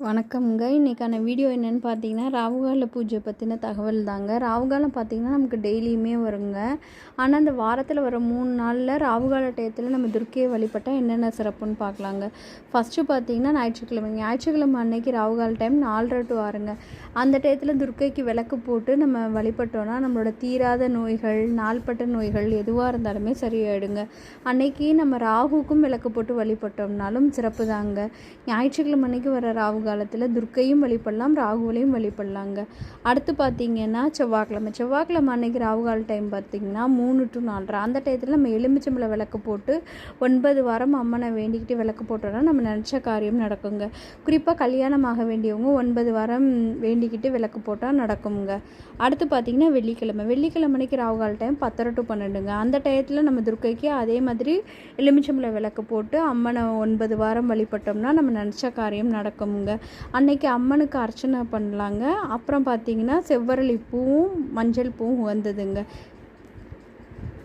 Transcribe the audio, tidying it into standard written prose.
வணக்கம்ங்க. இன்றைக்கான வீடியோ என்னென்னு பார்த்தீங்கன்னா, ராவுகால பூஜை பற்றின தகவல் தாங்க. ராவுகாலம் பார்த்தீங்கன்னா, நமக்கு டெய்லியுமே வருங்க. ஆனால் அந்த வாரத்தில் வர 3 நாளில் ராவுகால டயத்தில் நம்ம துர்க்கையை வழிபட்டால் என்னென்ன சிறப்புன்னு பார்க்கலாங்க. ஃபஸ்ட்டு பார்த்தீங்கன்னா ஞாயிற்றுக்கிழமை அன்னைக்கு ராவுகால டைம் 4:30 to 6ங்க. அந்த டயத்தில் துர்க்கைக்கு விளக்கு போட்டு நம்ம வழிபட்டோன்னா நம்மளோட தீராத நோய்கள், நாள்பட்ட நோய்கள் எதுவாக இருந்தாலுமே சரியாயிடுங்க. அன்னைக்கு நம்ம ராகுக்கும் விளக்கு போட்டு வழிபட்டோம்னாலும் சிறப்பு தாங்க. ஞாயிற்றுக்கிழமை அன்னைக்கு வர ராவுகால காலத்தில் துர்க்கையும் வழிபடலாம், ராகுகளையும் வழிபடலாங்க. அடுத்து பார்த்தீங்கன்னா செவ்வாய்க்கிழமை அன்னைக்கு ராகுகால டைம் பார்த்தீங்கன்னா 3 to 4:30 அந்த டயத்தில் நம்ம எலுமிச்சம்பழம் விளக்கு போட்டு 9 வாரம் அம்மனை வேண்டிக்கிட்டு விளக்கு போட்டோன்னா நம்ம நினச்ச காரியம் நடக்குங்க. குறிப்பாக கல்யாணம் ஆக வேண்டியவங்க 9 வாரம் வேண்டிக்கிட்டு விளக்கு போட்டால் நடக்குங்க. அடுத்து பார்த்தீங்கன்னா வெள்ளிக்கிழமை அன்னைக்கு ராகுகால டைம் 10:30 to 12ங்க. அந்த டயத்தில் நம்ம துர்க்கைக்கு அதே மாதிரி எலுமிச்சம்பழம் விளக்கு போட்டு அம்மனை 9 வாரம் வழிபட்டோம்னா நம்ம நினச்ச காரியம் நடக்குங்க. அன்னைக்கு அம்மனுக்கு அர்ச்சனை பண்ணலாங்க. அப்புறம் பார்த்தீங்கன்னா செவ்வரளி பூவும் மஞ்சள் பூவும் உகந்ததுங்க.